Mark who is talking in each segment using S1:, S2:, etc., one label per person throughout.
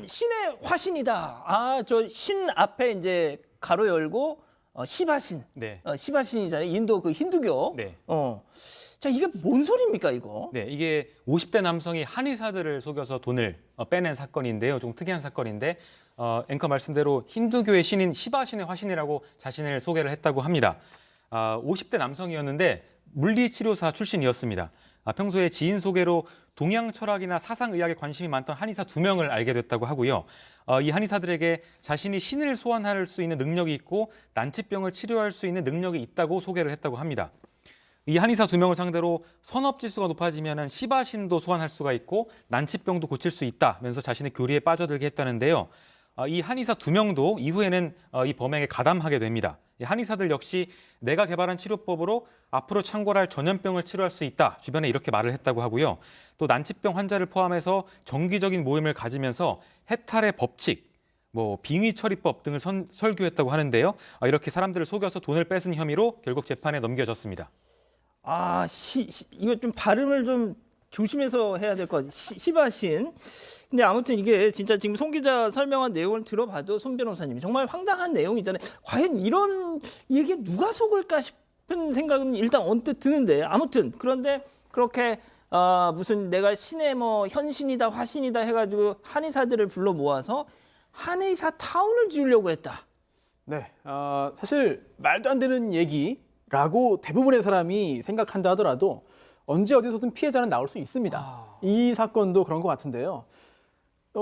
S1: 신의 화신이다. 아, 저 신 앞에 이제 가로 열고 시바신.
S2: 네.
S1: 시바신이잖아요. 인도 그 힌두교.
S2: 네.
S1: 자, 이게 뭔 소리입니까, 이거?
S2: 네, 이게 50대 남성이 한의사들을 속여서 돈을 빼낸 사건인데요. 좀 특이한 사건인데 앵커 말씀대로 힌두교의 신인 시바신의 화신이라고 자신을 소개를 했다고 합니다. 50대 남성이었는데 물리치료사 출신이었습니다. 평소에 지인 소개로 동양 철학이나 사상의학에 관심이 많던 한의사 2명을 알게 됐다고 하고요. 이 한의사들에게 자신이 신을 소환할 수 있는 능력이 있고 난치병을 치료할 수 있는 능력이 있다고 소개를 했다고 합니다. 이 한의사 2명을 상대로 선업지수가 높아지면 시바신도 소환할 수가 있고 난치병도 고칠 수 있다면서 자신의 교리에 빠져들게 했다는데요. 이 한의사 2명도 이후에는 이 범행에 가담하게 됩니다. 이 한의사들 역시 내가 개발한 치료법으로 앞으로 창궐할 전염병을 치료할 수 있다. 주변에 이렇게 말을 했다고 하고요. 또 난치병 환자를 포함해서 정기적인 모임을 가지면서 해탈의 법칙, 빙의 처리법 등을 설교했다고 하는데요. 이렇게 사람들을 속여서 돈을 뺏은 혐의로 결국 재판에 넘겨졌습니다.
S1: 이거 좀 발음을 좀 조심해서 해야 될 것 같아요. 시바신. 근데 아무튼 이게 진짜 지금 송 기자 설명한 내용을 들어봐도 손 변호사님이 정말 황당한 내용이잖아요. 과연 이런 얘기에 누가 속을까 싶은 생각은 일단 언뜻 드는데 아무튼 그런데 그렇게 무슨 내가 신의 현신이다 화신이다 해가지고 한의사들을 불러 모아서 한의사 타운을 지으려고 했다.
S3: 네, 사실 말도 안 되는 얘기라고 대부분의 사람이 생각한다 하더라도 언제 어디서든 피해자는 나올 수 있습니다. 이 사건도 그런 것 같은데요.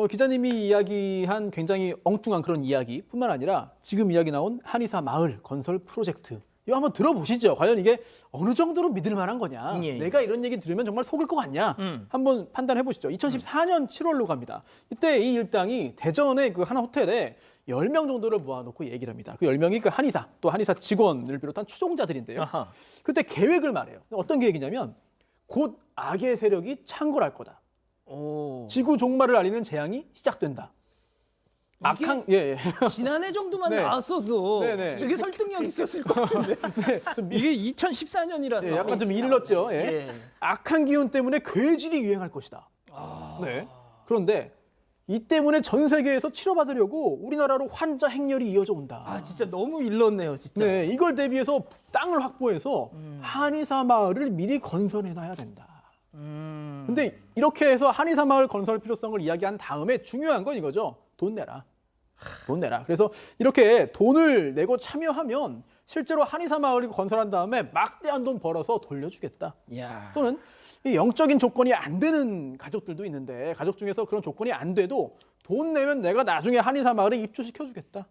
S3: 기자님이 이야기한 굉장히 엉뚱한 그런 이야기뿐만 아니라 지금 이야기 나온 한의사 마을 건설 프로젝트 이거 한번 들어보시죠. 과연 이게 어느 정도로 믿을 만한 거냐.
S1: 예.
S3: 내가 이런 얘기 들으면 정말 속을 것 같냐. 한번 판단해 보시죠. 2014년 7월로 갑니다. 이때 이 일당이 대전의 그 한 호텔에 10명 정도를 모아놓고 얘기를 합니다. 그 10명이 그 한의사, 또 한의사 직원을 비롯한 추종자들인데요.
S1: 아하.
S3: 그때 계획을 말해요. 어떤 계획이냐면 곧 악의 세력이 창궐할 거다. 지구 종말을 알리는 재앙이 시작된다. 악한
S1: 지난해 정도만
S3: 네.
S1: 나왔어도
S3: 네.
S1: 되게 설득력 있었을 것 같은데 이게 2014년이라서
S3: 네, 약간 좀 일렀죠. 예.
S1: 예.
S3: 악한 기운 때문에 괴질이 유행할 것이다. 네. 그런데 이 때문에 전 세계에서 치료받으려고 우리나라로 환자 행렬이 이어져 온다.
S1: 진짜 너무 일렀네요, 진짜.
S3: 네, 이걸 대비해서 땅을 확보해서 한의사 마을을 미리 건설해놔야 된다. 근데 이렇게 해서 한의사 마을 건설 필요성을 이야기한 다음에 중요한 건 이거죠. 돈 내라. 돈 내라. 그래서 이렇게 돈을 내고 참여하면 실제로 한의사 마을을 건설한 다음에 막대한 돈 벌어서 돌려주겠다.
S1: 야.
S3: 또는 이 영적인 조건이 안 되는 가족들도 있는데 가족 중에서 그런 조건이 안 돼도 돈 내면 내가 나중에 한의사 마을에 입주시켜주겠다.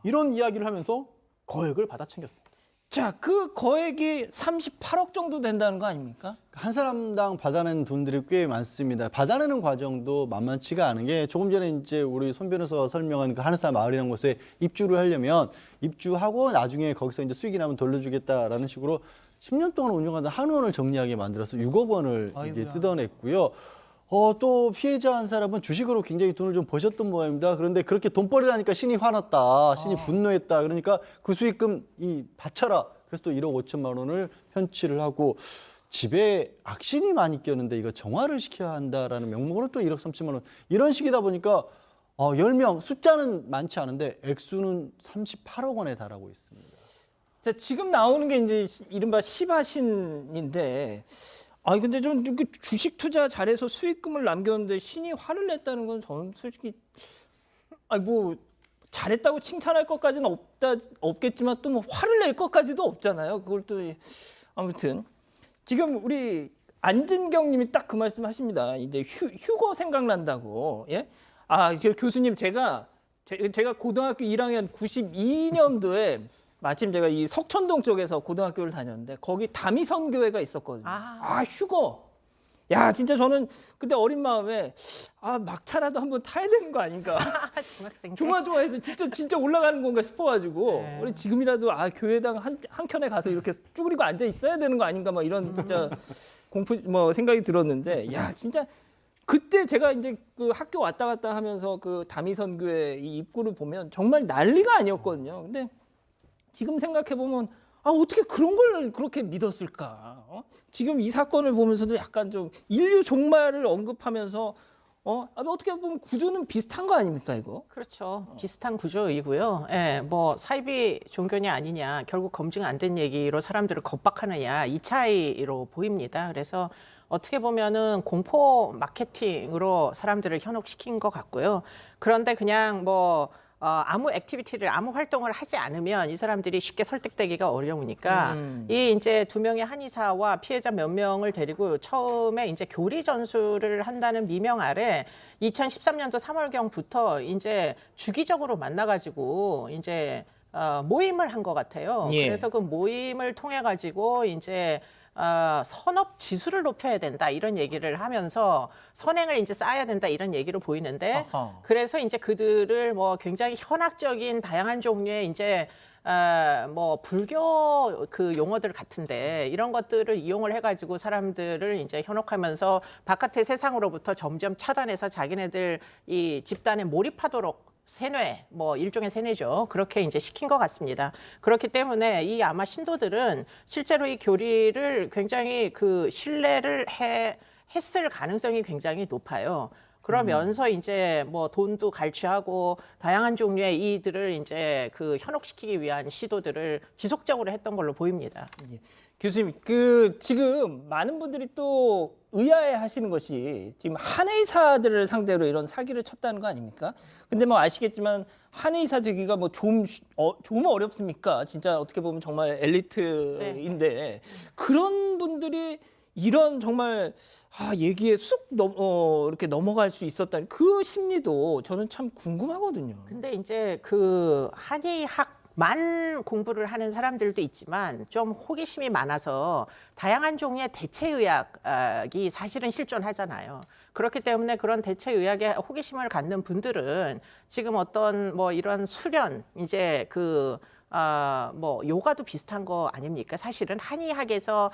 S3: 이런 이야기를 하면서 거액을 받아 챙겼습니다.
S1: 자, 그 거액이 38억 정도 된다는 거 아닙니까?
S4: 한 사람당 받아내는 돈들이 꽤 많습니다. 받아내는 과정도 만만치가 않은 게 조금 전에 이제 우리 손 변호사가 설명한 그 한의사 마을이라는 곳에 입주를 하려면 입주하고 나중에 거기서 이제 수익이 나면 돌려주겠다라는 식으로 10년 동안 운영하던 한의원을 정리하게 만들어서 6억 원을 이게 뜯어냈고요. 또 피해자 한 사람은 주식으로 굉장히 돈을 좀 버셨던 모양입니다. 그런데 그렇게 돈벌이라니까 신이 화났다, 신이 분노했다. 그러니까 그 수익금 바쳐라. 그래서 또 1억 5천만 원을 편취를 하고 집에 악신이 많이 꼈는데 이거 정화를 시켜야 한다라는 명목으로 또 1억 3천만 원. 이런 식이다 보니까 10명, 숫자는 많지 않은데 액수는 38억 원에 달하고 있습니다.
S1: 자, 지금 나오는 게 이제 이른바 시바신인데 근데 좀 주식 투자 잘해서 수익금을 남겼는데 신이 화를 냈다는 건 저는 솔직히 잘했다고 칭찬할 것까지는 없겠지만 또 화를 낼 것까지도 없잖아요. 그걸 또 아무튼 지금 우리 안진경 님이 딱 그 말씀 하십니다. 이제 휴거 생각난다고. 예? 교수님 제가 고등학교 1학년 92년도에 마침 제가 이 석천동 쪽에서 고등학교를 다녔는데 거기 다미선교회가 있었거든요. 휴거. 야, 진짜 저는 그때 어린 마음에 막차라도 한번 타야 되는 거 아닌가.
S5: 중학생 때.
S1: 조마조마해서 진짜 올라가는 건가 싶어가지고 우리 지금이라도 교회당 한 켠에 가서 이렇게 쭈그리고 앉아 있어야 되는 거 아닌가 막 이런 진짜 생각이 들었는데 야, 진짜 그때 제가 이제 그 학교 왔다 갔다 하면서 그 다미선교회 이 입구를 보면 정말 난리가 아니었거든요. 근데 지금 생각해 보면 어떻게 그런 걸 그렇게 믿었을까? 지금 이 사건을 보면서도 약간 좀 인류 종말을 언급하면서 어떻게 보면 구조는 비슷한 거 아닙니까 이거?
S5: 그렇죠. 비슷한 구조이고요. 예, 뭐 사이비 종교냐 아니냐 결국 검증 안 된 얘기로 사람들을 겁박하느냐 이 차이로 보입니다. 그래서 어떻게 보면은 공포 마케팅으로 사람들을 현혹시킨 것 같고요. 그런데 그냥 뭐 아무 액티비티를 아무 활동을 하지 않으면 이 사람들이 쉽게 설득되기가 어려우니까 이 이제 두 명의 한의사와 피해자 몇 명을 데리고 처음에 이제 교리 전술을 한다는 미명 아래 2013년도 3월경부터 이제 주기적으로 만나가지고 이제 모임을 한 것 같아요.
S1: 예.
S5: 그래서 그 모임을 통해 가지고 이제 선업 지수를 높여야 된다 이런 얘기를 하면서 선행을 이제 쌓아야 된다 이런 얘기로 보이는데
S1: 아하.
S5: 그래서 이제 그들을 뭐 굉장히 현학적인 다양한 종류의 이제 뭐 불교 그 용어들 같은데 이런 것들을 이용을 해가지고 사람들을 이제 현혹하면서 바깥의 세상으로부터 점점 차단해서 자기네들 이 집단에 몰입하도록 세뇌, 뭐 일종의 세뇌죠. 그렇게 이제 시킨 것 같습니다. 그렇기 때문에 이 아마 신도들은 실제로 이 교리를 굉장히 그 신뢰를 했을 가능성이 굉장히 높아요. 그러면서 이제 뭐 돈도 갈취하고 다양한 종류의 이들을 이제 그 현혹시키기 위한 시도들을 지속적으로 했던 걸로 보입니다.
S1: 교수님, 지금 많은 분들이 또 의아해하시는 것이 지금 한의사들을 상대로 이런 사기를 쳤다는 거 아닙니까? 근데 뭐 아시겠지만 한의사 되기가 뭐 좀 어렵습니까? 진짜 어떻게 보면 정말 엘리트인데 그런 분들이 이런 정말 얘기에 쑥 이렇게 넘어갈 수 있었다는 그 심리도 저는 참 궁금하거든요.
S5: 근데 이제 그 한의학만 공부를 하는 사람들도 있지만 좀 호기심이 많아서 다양한 종류의 대체의학이 사실은 실존하잖아요. 그렇기 때문에 그런 대체의학에 호기심을 갖는 분들은 지금 어떤 뭐 이런 수련 이제 뭐 요가도 비슷한 거 아닙니까? 사실은 한의학에서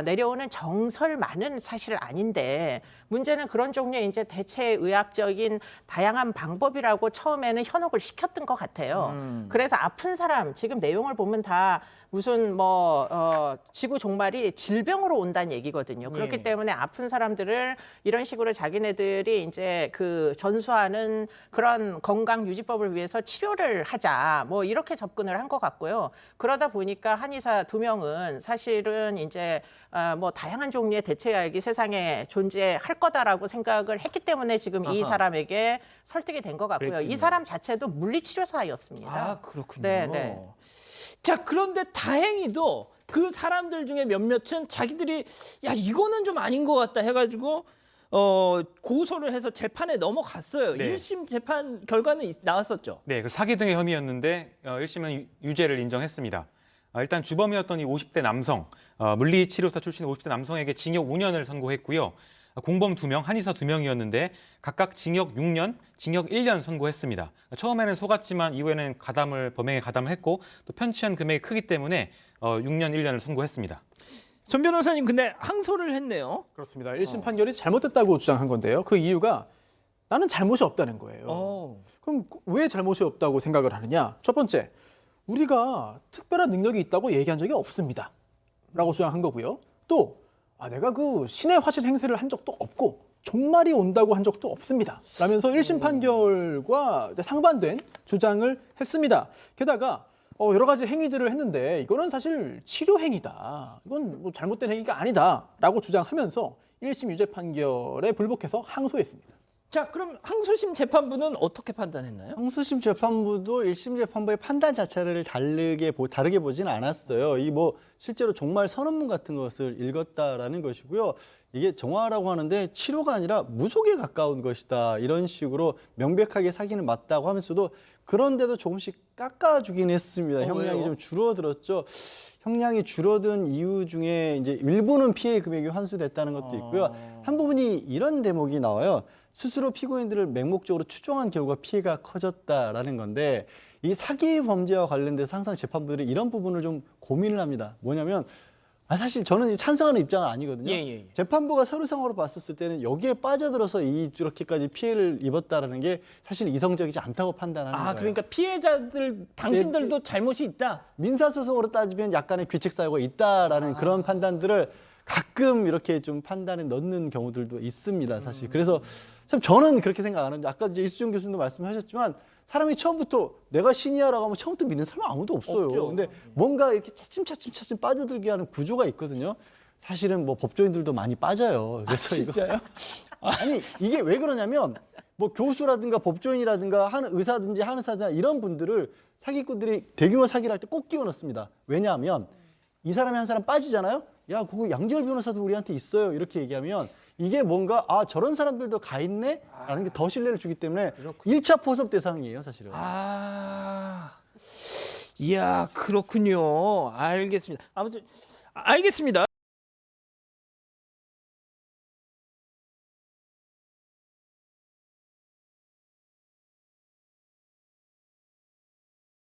S5: 내려오는 정설만은 사실 아닌데 문제는 그런 종류의 이제 대체의학적인 다양한 방법이라고 처음에는 현혹을 시켰던 것 같아요. 그래서 아픈 사람 지금 내용을 보면 다 무슨 뭐 지구 종말이 질병으로 온다는 얘기거든요. 그렇기 때문에 아픈 사람들을 이런 식으로 자기네들이 이제 그 전수하는 그런 건강 유지법을 위해서 치료를 하자 뭐 이렇게 접근을 한 것 같고요. 그러다 보니까 한의사 두 명은 사실은 이제 뭐 다양한 종류의 대체약이 세상에 존재할 거다라고 생각을 했기 때문에 지금 이 사람에게 설득이 된 것 같고요.
S1: 그랬군요.
S5: 이 사람 자체도 물리치료사였습니다.
S1: 그렇군요.
S5: 네.
S1: 자, 그런데 다행히도 그 사람들 중에 몇몇은 자기들이 야 이거는 좀 아닌 것 같다 해가지고 고소를 해서 재판에 넘어갔어요.
S2: 네.
S1: 1심 재판 결과는 나왔었죠.
S2: 네, 그 사기 등의 혐의였는데 1심은 유죄를 인정했습니다. 일단 주범이었던 이 50대 남성, 물리치료사 출신 50대 남성에게 징역 5년을 선고했고요. 공범 2명, 한의사 2명이었는데 각각 징역 6년, 징역 1년 선고했습니다. 처음에는 속았지만 이후에는 범행에 가담을 했고 또 편취한 금액이 크기 때문에 6년, 1년을 선고했습니다.
S1: 손 변호사님 근데 항소를 했네요.
S3: 그렇습니다. 1심 판결이 잘못됐다고 주장한 건데요. 그 이유가 나는 잘못이 없다는 거예요. 그럼 왜 잘못이 없다고 생각을 하느냐? 첫 번째, 우리가 특별한 능력이 있다고 얘기한 적이 없습니다. 라고 주장한 거고요. 또 내가 그 신의 화실 행세를 한 적도 없고 종말이 온다고 한 적도 없습니다. 라면서 1심 판결과 상반된 주장을 했습니다. 게다가 여러 가지 행위들을 했는데 이거는 사실 치료 행위다. 이건 뭐 잘못된 행위가 아니다라고 주장하면서 1심 유죄 판결에 불복해서 항소했습니다.
S1: 자, 그럼 항소심 재판부는 어떻게 판단했나요?
S4: 항소심 재판부도 1심 재판부의 판단 자체를 다르게 보지는 않았어요. 이 뭐 실제로 종말 선언문 같은 것을 읽었다라는 것이고요. 이게 정화라고 하는데 치료가 아니라 무속에 가까운 것이다. 이런 식으로 명백하게 사기는 맞다고 하면서도 그런데도 조금씩 깎아주긴 했습니다. 형량이
S1: 왜요?
S4: 좀 줄어들었죠. 형량이 줄어든 이유 중에 이제 일부는 피해 금액이 환수됐다는 것도 있고요. 한 부분이 이런 대목이 나와요. 스스로 피고인들을 맹목적으로 추종한 결과 피해가 커졌다라는 건데 이 사기 범죄와 관련돼서 항상 재판부들이 이런 부분을 좀 고민을 합니다. 뭐냐면 사실 저는 찬성하는 입장은 아니거든요.
S1: 예.
S4: 재판부가 서류상으로 봤었을 때는 여기에 빠져들어서 이렇게까지 피해를 입었다라는 게 사실 이성적이지 않다고 판단하는 거예요.
S1: 그러니까 피해자들 당신들도 잘못이 있다.
S4: 민사소송으로 따지면 약간의 규칙 사유가 있다라는 그런 판단들을 가끔 이렇게 좀 판단에 넣는 경우들도 있습니다, 사실. 그래서 참 저는 그렇게 생각 안 하는데 아까 이제 이수정 교수님도 말씀하셨지만 사람이 처음부터 내가 신이야라고 하면 처음부터 믿는 사람 아무도 없어요.
S1: 없죠.
S4: 근데 뭔가 이렇게 차츰 빠져들게 하는 구조가 있거든요. 사실은 뭐 법조인들도 많이 빠져요. 그래서 이거
S1: 진짜요?
S4: 아니 이게 왜 그러냐면 뭐 교수라든가 법조인이라든가 하는 의사든지 한의사나 이런 분들을 사기꾼들이 대규모 사기를 할 때 꼭 끼워 넣습니다. 왜냐하면 이 사람이 한 사람 빠지잖아요. 야, 그거 양지열 변호사도 우리한테 있어요. 이렇게 얘기하면 이게 뭔가 아 저런 사람들도 가 있네? 라는 게 더 신뢰를 주기 때문에 1차 포섭 대상이에요, 사실은.
S1: 이야 그렇군요. 알겠습니다. 아무튼 알겠습니다.